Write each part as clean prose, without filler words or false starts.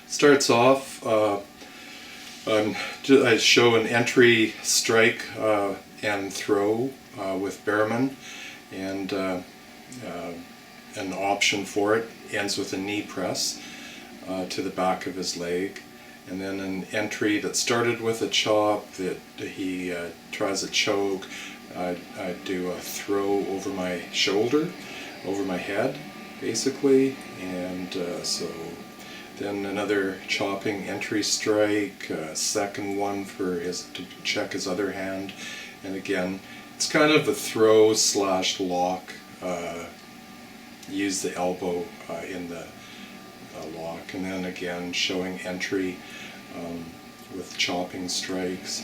Starts off, I show an entry strike and throw with Behrman, and an option for it ends with a knee press to the back of his leg, and then an entry that started with a chop that he tries a choke. I do a throw over my shoulder, over my head basically, and so then another chopping entry strike, second one for to check his other hand, and again it's kind of a throw slash lock. Use the elbow in the lock, and then again showing entry with chopping strikes.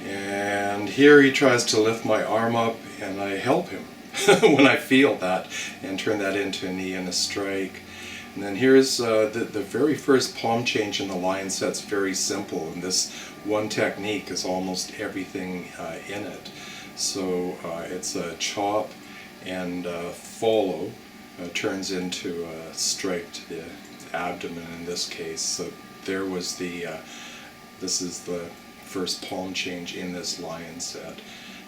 And here he tries to lift my arm up, and I help him when I feel that, and turn that into a knee and a strike. And then here's the very first palm change in the lion set's very simple, and this one technique is almost everything in it. So it's a chop and follow turns into a strike to the abdomen in this case. So there was this is the first palm change in this lion set.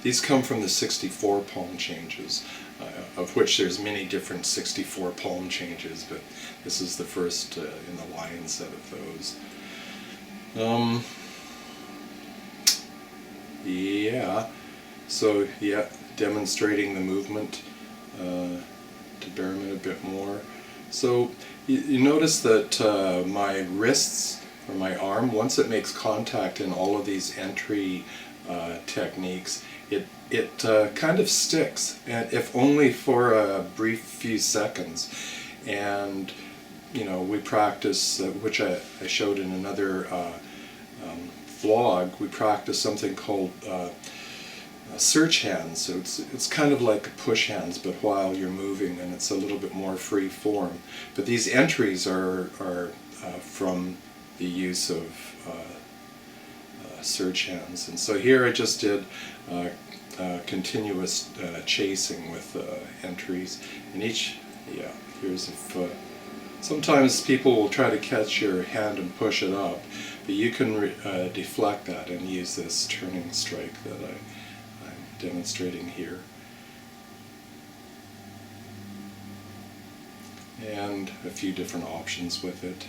These come from the 64 palm changes, of which there's many different 64 palm changes, but this is the first in the lion set of those. Demonstrating the movement to Behrman a bit more. So you notice that my wrists, or my arm, once it makes contact in all of these entry techniques, it kind of sticks, and if only for a brief few seconds. And we practice, which I showed in another vlog, we practice something called search hands. So it's kind of like push hands, but while you're moving, and it's a little bit more free form. But these entries are from the use of search hands. And so here I just did continuous chasing with entries. And here's if sometimes people will try to catch your hand and push it up, but you can deflect that and use this turning strike that I'm demonstrating here. And a few different options with it.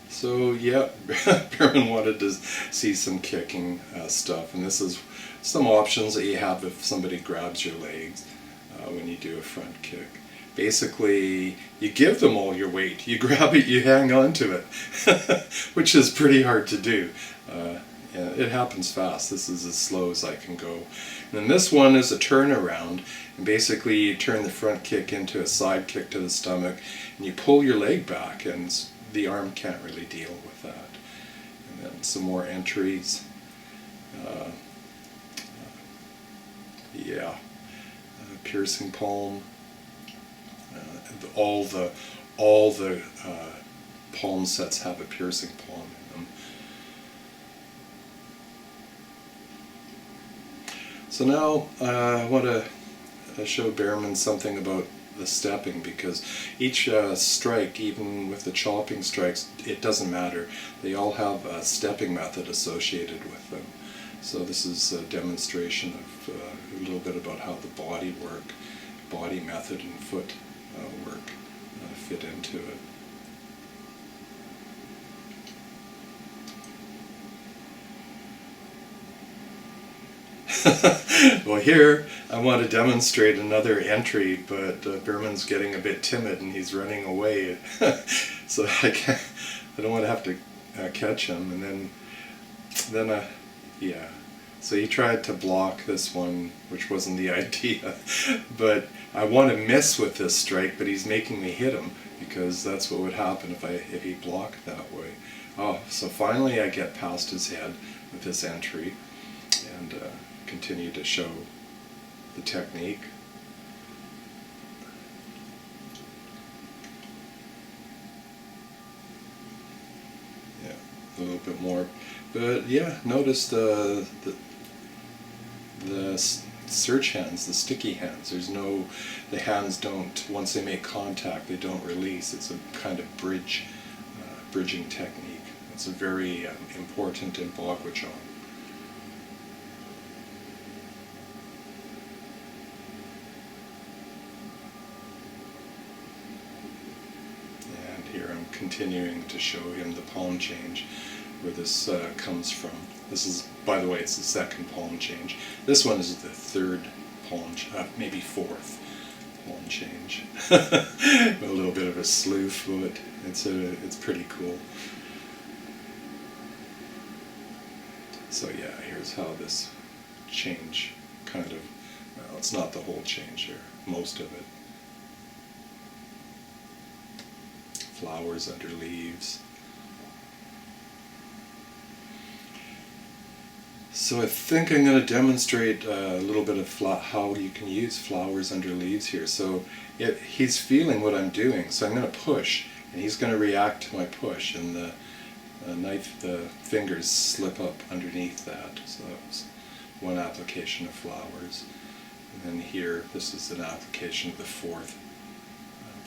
So Behrman wanted to see some kicking stuff, and this is some options that you have if somebody grabs your legs when you do a front kick. Basically, you give them all your weight, you grab it, you hang on to it, which is pretty hard to do. It happens fast. This is as slow as I can go. And then this one is a turnaround, and basically you turn the front kick into a side kick to the stomach, and you pull your leg back, and the arm can't really deal with that. And then some more entries. Piercing palm. All the palm sets have a piercing palm in them. So now I want to show Behrman something about the stepping, because each strike, even with the chopping strikes, it doesn't matter. They all have a stepping method associated with them. So this is a demonstration of a little bit about how the body method and foot work fit into it. Well, here I want to demonstrate another entry, but Behrman's getting a bit timid and he's running away. So I don't want to have to catch him. And then so he tried to block this one, which wasn't the idea. But I want to miss with this strike, but he's making me hit him, because that's what would happen if he blocked that way. So finally I get past his head with this entry, and continue to show the technique. A little bit more, but notice the search hands, the sticky hands. The hands don't, once they make contact, they don't release. It's a kind of bridging technique. It's a very important in Bagua Chopping. And here I'm continuing to show him the palm change, where this comes from. This is, by the way, it's the second palm change. This one is the third palm, maybe fourth palm change. A little bit of a sloof, but it's pretty cool. So yeah, here's how this change kind of, well, it's not the whole change here, most of it. Flowers under leaves. So I think I'm going to demonstrate a little bit of how you can use flowers under leaves here. So he's feeling what I'm doing, so I'm going to push, and he's going to react to my push, and the fingers slip up underneath that. So that was one application of flowers. And then here, this is an application of the fourth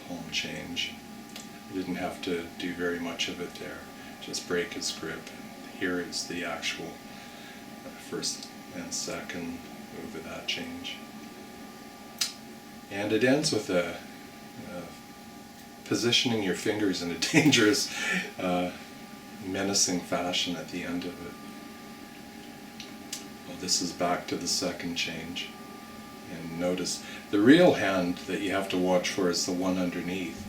palm change. I didn't have to do very much of it there, just break his grip. And here is the actual first and second move of that change. And it ends with positioning your fingers in a dangerous, menacing fashion at the end of it. Well, this is back to the second change. And notice the real hand that you have to watch for is the one underneath.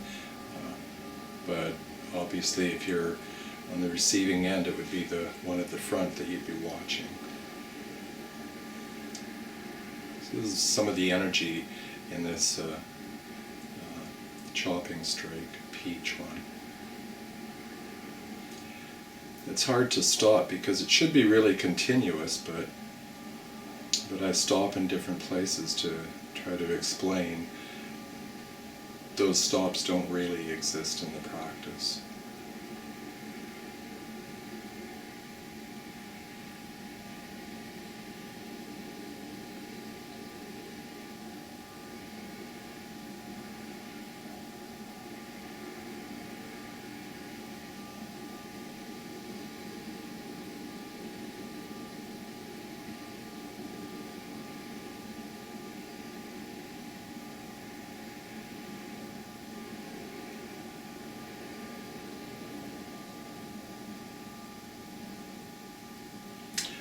But obviously if you're on the receiving end, it would be the one at the front that you'd be watching. This is some of the energy in this chopping strike, peach one. It's hard to stop because it should be really continuous, but I stop in different places to try to explain. Those stops don't really exist in the practice.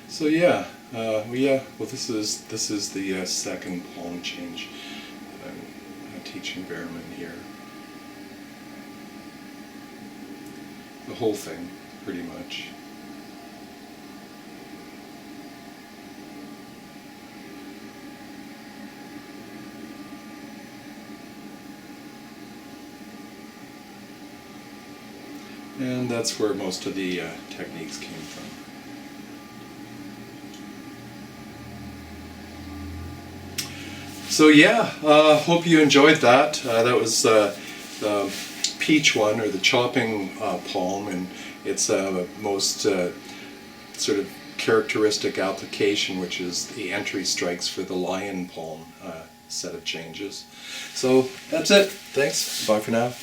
So yeah, well this is the second palm change that I'm teaching Behrman here. The whole thing, pretty much. And that's where most of the techniques came from. So yeah, hope you enjoyed that. That was the peach one, or the chopping palm, and its most sort of characteristic application, which is the entry strikes for the lion palm set of changes. So that's it. Thanks. Bye for now.